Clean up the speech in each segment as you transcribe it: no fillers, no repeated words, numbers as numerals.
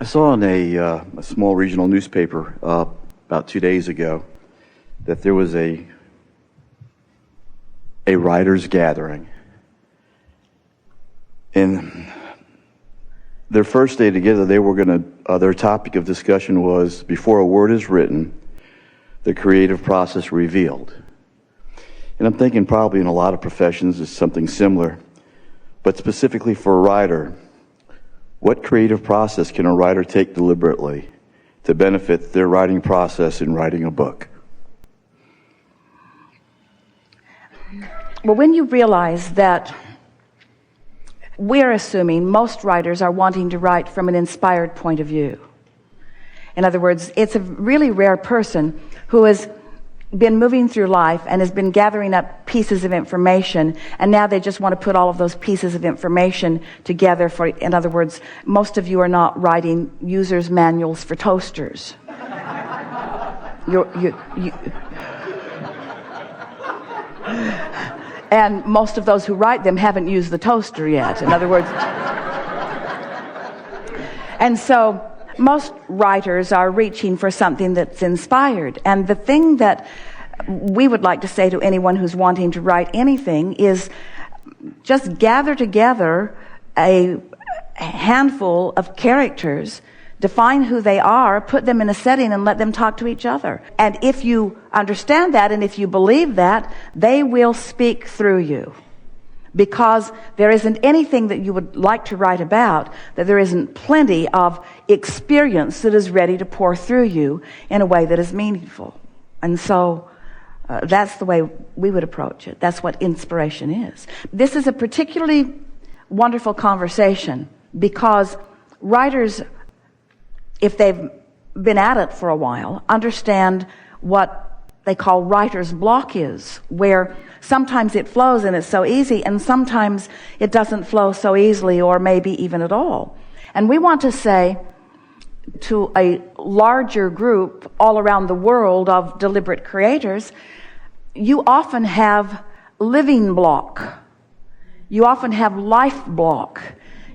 I saw in a small regional newspaper about 2 days ago that there was a writers' gathering. And their first day together, they were their topic of discussion was, before a word is written, the creative process revealed. And I'm thinking probably in a lot of professions it's something similar, but specifically for a writer, what creative process can a writer take deliberately to benefit their writing process in writing a book? Well, when you realize that we're assuming most writers are wanting to write from an inspired point of view. In other words, it's a really rare person who has been moving through life and has been gathering up pieces of information, and now they just want to put all of those pieces of information together for, in other words, most of you are not writing users' manuals for toasters. And most of those who write them haven't used the toaster yet. In other words, and so most writers are reaching for something that's inspired. And the thing that we would like to say to anyone who's wanting to write anything is just gather together a handful of characters, define who they are, put them in a setting, and let them talk to each other. And if you understand that, and if you believe that, they will speak through you. Because there isn't anything that you would like to write about that there isn't plenty of experience that is ready to pour through you in a way that is meaningful. And so that's the way we would approach it. That's what inspiration is. This is a particularly wonderful conversation because writers, if they've been at it for a while, understand what they call writer's block is, where sometimes it flows and it's so easy, and sometimes it doesn't flow so easily or maybe even at all. And we want to say to a larger group all around the world of deliberate creators, you often have living block. You often have life block.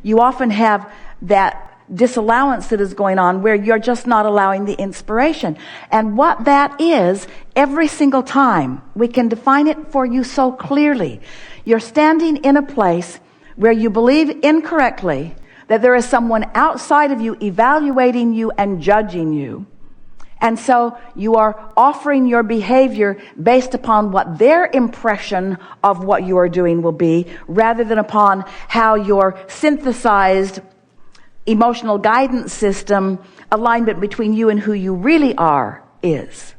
You often have that disallowance that is going on where you're just not allowing the inspiration. And what that is, every single time, we can define it for you so clearly. You're standing in a place where you believe incorrectly that there is someone outside of you evaluating you and judging you. And so you are offering your behavior based upon what their impression of what you are doing will be, rather than upon how your synthesized emotional guidance system alignment between you and who you really are is.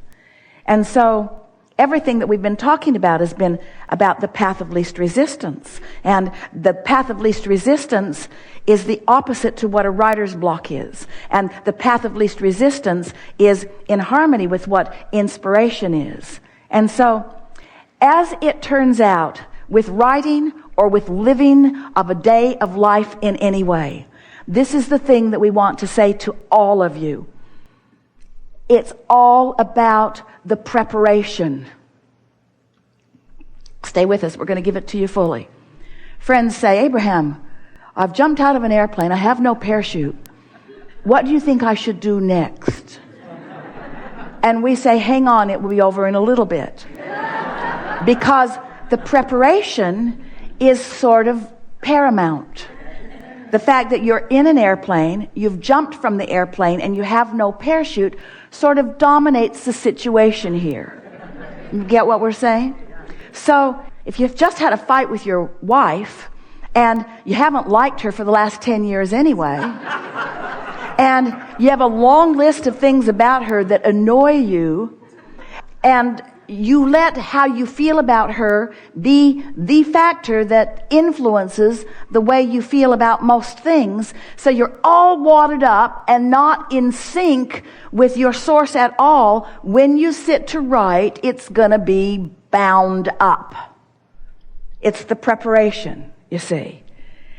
And so everything that we've been talking about has been about the path of least resistance. And the path of least resistance is the opposite to what a writer's block is. And the path of least resistance is in harmony with what inspiration is. And so, as it turns out, with writing or with living of a day of life in any way, this is the thing that we want to say to all of you. It's all about the preparation. Stay with us. We're going to give it to you fully. Friends say, Abraham, I've jumped out of an airplane. I have no parachute. What do you think I should do next? And we say, hang on, it will be over in a little bit. Because the preparation is sort of paramount. The fact that you're in an airplane, you've jumped from the airplane, and you have no parachute sort of dominates the situation here. You get what we're saying? So if you've just had a fight with your wife, and you haven't liked her for the last 10 years anyway, and you have a long list of things about her that annoy you, and you let how you feel about her be the factor that influences the way you feel about most things. So you're all wadded up and not in sync with your source at all. When you sit to write, it's going to be bound up. It's the preparation, you see.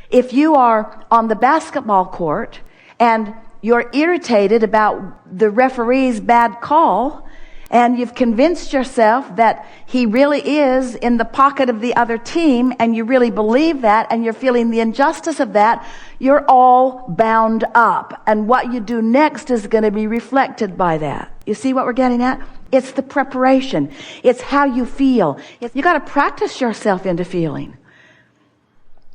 If you are on the basketball court and you're irritated about the referee's bad call, And you've convinced yourself that he really is in the pocket of the other team, and you really believe that, and you're feeling the injustice of that. You're all bound up. And what you do next is going to be reflected by that. You see what we're getting at? It's the preparation. It's how you feel. You got to practice yourself into feeling.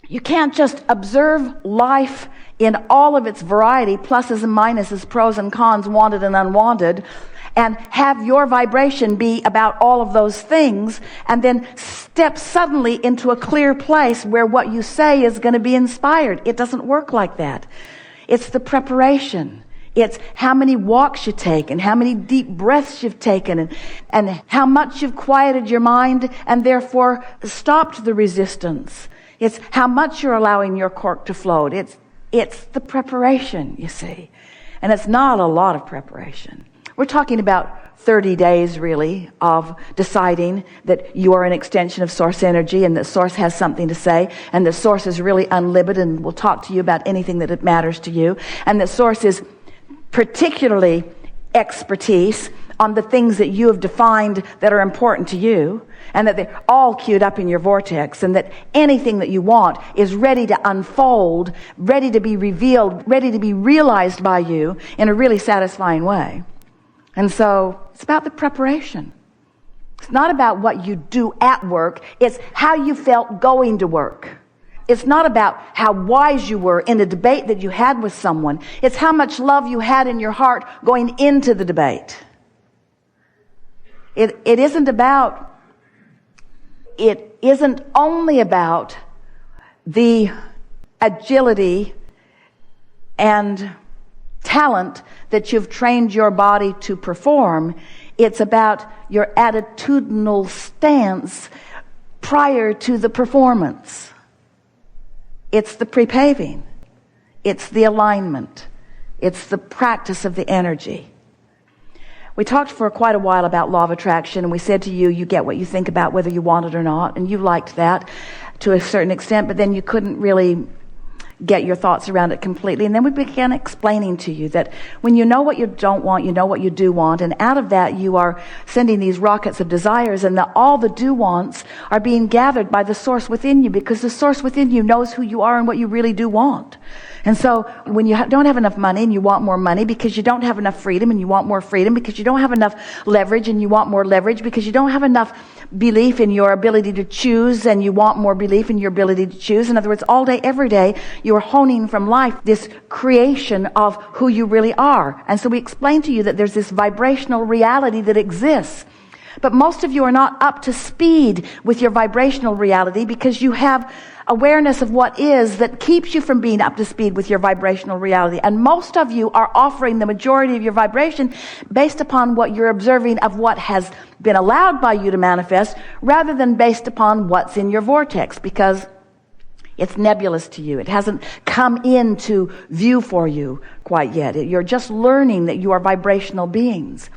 You can't just observe life in all of its variety, pluses and minuses, pros and cons, wanted and unwanted, and have your vibration be about all of those things, and then step suddenly into a clear place where what you say is going to be inspired. It doesn't work like that. It's the preparation. It's how many walks you take, and how many deep breaths you've taken, and how much you've quieted your mind and therefore stopped the resistance. It's how much you're allowing your cork to float. It's the preparation, you see. And it's not a lot of preparation. We're talking about 30 days, really, of deciding that you are an extension of Source energy, and that Source has something to say, and that Source is really unlimited and will talk to you about anything that it matters to you, and that Source is particularly expertise on the things that you have defined that are important to you, and that they're all queued up in your vortex, and that anything that you want is ready to unfold, ready to be revealed, ready to be realized by you in a really satisfying way. And so it's about the preparation. It's not about what you do at work. It's how you felt going to work. It's not about how wise you were in a debate that you had with someone. It's how much love you had in your heart going into the debate. It isn't only about the agility and talent that you've trained your body to perform. It's about your attitudinal stance prior to the performance. It's the pre-paving. It's the alignment. It's the practice of the energy. We talked for quite a while about law of attraction, and we said to you, you get what you think about whether you want it or not, and you liked that to a certain extent, but then you couldn't really get your thoughts around it completely. And then we began explaining to you that when you know what you don't want, you know what you do want, and out of that you are sending these rockets of desires, and that all the do-wants are being gathered by the Source within you, because the Source within you knows who you are and what you really do want. And so when you don't have enough money and you want more money because you don't have enough freedom and you want more freedom, because you don't have enough leverage and you want more leverage, because you don't have enough belief in your ability to choose and you want more belief in your ability to choose. In other words, all day, every day, you are honing from life this creation of who you really are. And so we explained to you that there's this vibrational reality that exists. But most of you are not up to speed with your vibrational reality because you have awareness of what is that keeps you from being up to speed with your vibrational reality. And most of you are offering the majority of your vibration based upon what you're observing of what has been allowed by you to manifest, rather than based upon what's in your vortex, because it's nebulous to you. It hasn't come into view for you quite yet. You're just learning that you are vibrational beings.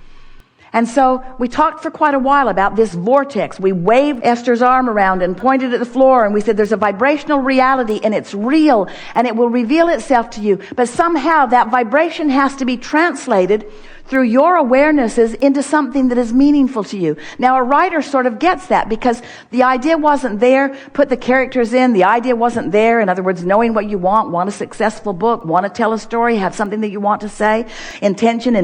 And so we talked for quite a while about this vortex. We waved Esther's arm around and pointed at the floor, and we said there's a vibrational reality and it's real and it will reveal itself to you. But somehow that vibration has to be translated through your awarenesses into something that is meaningful to you. Now, a writer sort of gets that because the idea wasn't there. Put the characters in. The idea wasn't there. In other words, knowing what you want a successful book, want to tell a story, have something that you want to say. Intention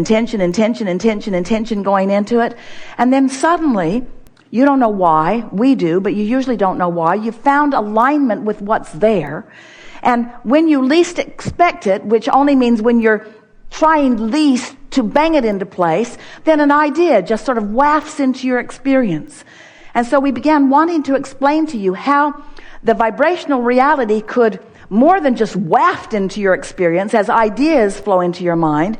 going into it. And then suddenly, you don't know why. We do, but you usually don't know why. You've found alignment with what's there. And when you least expect it, which only means when you're trying least to bang it into place, then an idea just sort of wafts into your experience. And so we began wanting to explain to you how the vibrational reality could more than just waft into your experience as ideas flow into your mind,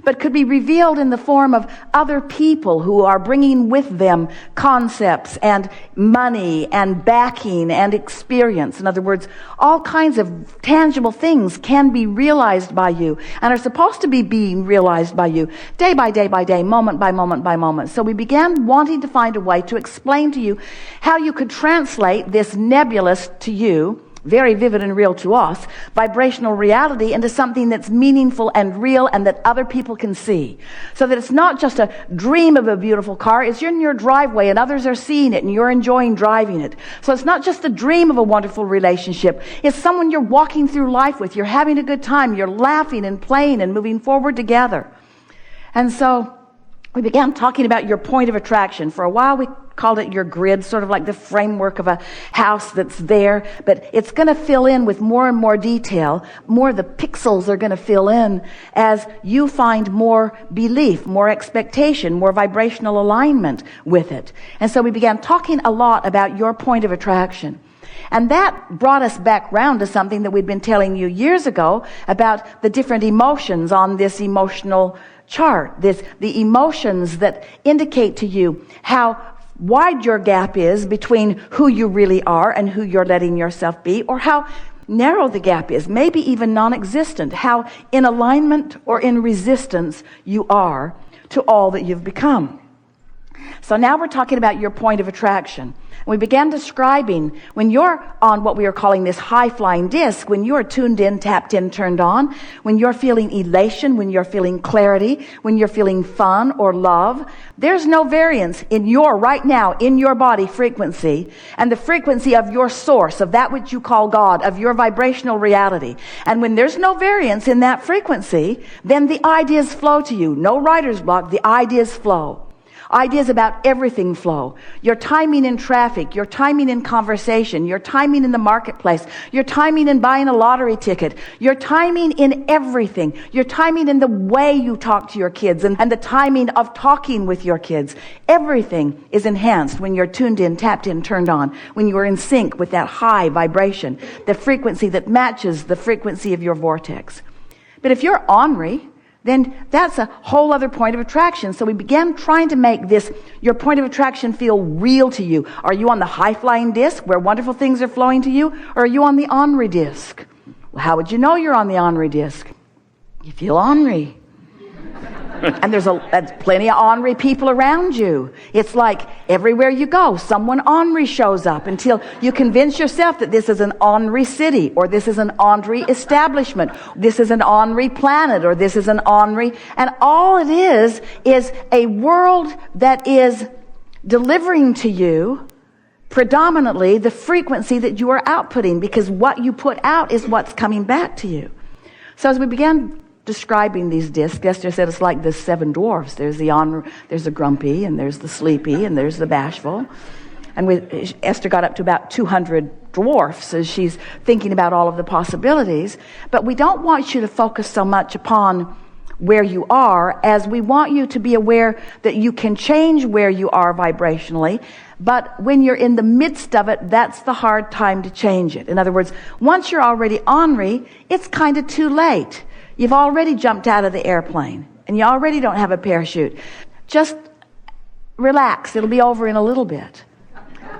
but could be revealed in the form of other people who are bringing with them concepts and money and backing and experience. In other words, all kinds of tangible things can be realized by you and are supposed to be being realized by you day by day by day, moment by moment by moment. So we began wanting to find a way to explain to you how you could translate this nebulous to you very vivid and real to us, vibrational reality into something that's meaningful and real and that other people can see. So that it's not just a dream of a beautiful car, it's in your driveway and others are seeing it and you're enjoying driving it. So it's not just the dream of a wonderful relationship, it's someone you're walking through life with, you're having a good time, you're laughing and playing and moving forward together. And so we began talking about your point of attraction. For a while we called it your grid, sort of like the framework of a house that's there, but it's going to fill in with more and more detail. More the pixels are going to fill in as you find more belief, more expectation, more vibrational alignment with it. And so we began talking a lot about your point of attraction. And that brought us back round to something that we'd been telling you years ago about the different emotions on this emotional chart. The emotions that indicate to you how wide your gap is between who you really are and who you're letting yourself be, or how narrow the gap is, maybe even non-existent, how in alignment or in resistance you are to all that you've become. So now we're talking about your point of attraction. We began describing when you're on what we are calling this high-flying disc, when you're tuned in, tapped in, turned on, when you're feeling elation, when you're feeling clarity, when you're feeling fun or love, there's no variance in your, right now, in your body frequency and the frequency of your source, of that which you call God, of your vibrational reality. And when there's no variance in that frequency, then the ideas flow to you. No writer's block, the ideas flow. Ideas about everything flow. Your timing in traffic, your timing in conversation, your timing in the marketplace, your timing in buying a lottery ticket, your timing in everything, your timing in the way you talk to your kids and the timing of talking with your kids. Everything is enhanced when you're tuned in, tapped in, turned on, when you're in sync with that high vibration, the frequency that matches the frequency of your vortex. But if you're ornery, then that's a whole other point of attraction. So we began trying to make this, your point of attraction, feel real to you. Are you on the high-flying disc where wonderful things are flowing to you? Or are you on the ornery disc? Well, how would you know you're on the ornery disc? You feel ornery. And there's plenty of ornery people around you. It's like everywhere you go, someone ornery shows up until you convince yourself that this is an ornery city, or this is an ornery establishment, this is an ornery planet, or this is an ornery. And all it is a world that is delivering to you predominantly the frequency that you are outputting, because what you put out is what's coming back to you. So as we began describing these discs, Esther said it's like the seven dwarfs. There's the grumpy, and there's the sleepy, and there's the bashful. And Esther got up to about 200 dwarfs as she's thinking about all of the possibilities. But we don't want you to focus so much upon where you are, as we want you to be aware that you can change where you are vibrationally. But when you're in the midst of it, that's the hard time to change it. In other words, once you're already ornery, it's kind of too late. You've already jumped out of the airplane, and you already don't have a parachute. Just relax. It'll be over in a little bit.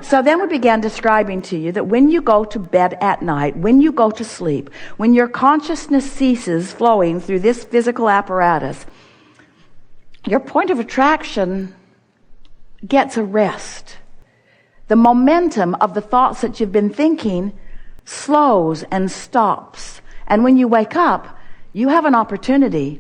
So then we began describing to you that when you go to bed at night, when you go to sleep, when your consciousness ceases flowing through this physical apparatus, your point of attraction gets a rest. The momentum of the thoughts that you've been thinking slows and stops. And when you wake up, you have an opportunity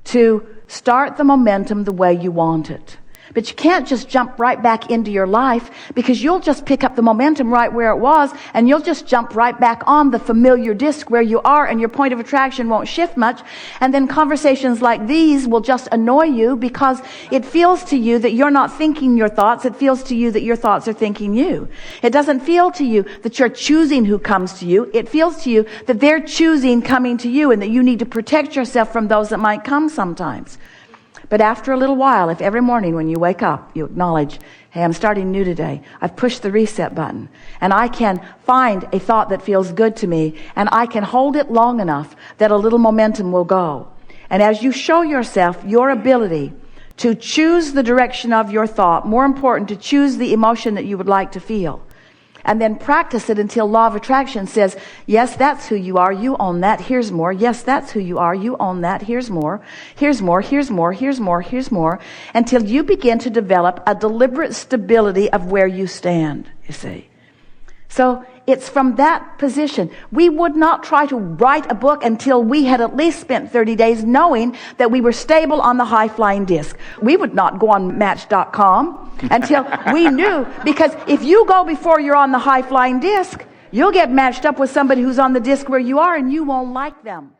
to start the momentum the way you want it. But you can't just jump right back into your life, because you'll just pick up the momentum right where it was, and you'll just jump right back on the familiar disc where you are, and your point of attraction won't shift much. And then conversations like these will just annoy you, because it feels to you that you're not thinking your thoughts. It feels to you that your thoughts are thinking you. It doesn't feel to you that you're choosing who comes to you. It feels to you that they're choosing coming to you, and that you need to protect yourself from those that might come sometimes. But after a little while, if every morning when you wake up, you acknowledge, hey, I'm starting new today. I've pushed the reset button, and I can find a thought that feels good to me, and I can hold it long enough that a little momentum will go. And as you show yourself your ability to choose the direction of your thought, more important, to choose the emotion that you would like to feel, and then practice it until law of attraction says, yes, that's who you are, you own that, here's more. Yes, that's who you are, you own that, here's more. Here's more, here's more, here's more, here's more, until you begin to develop a deliberate stability of where you stand, you see. So It's from that position. We would not try to write a book until we had at least spent 30 days knowing that we were stable on the high-flying disc. We would not go on Match.com until we knew, because if you go before you're on the high-flying disc, you'll get matched up with somebody who's on the disc where you are, and you won't like them.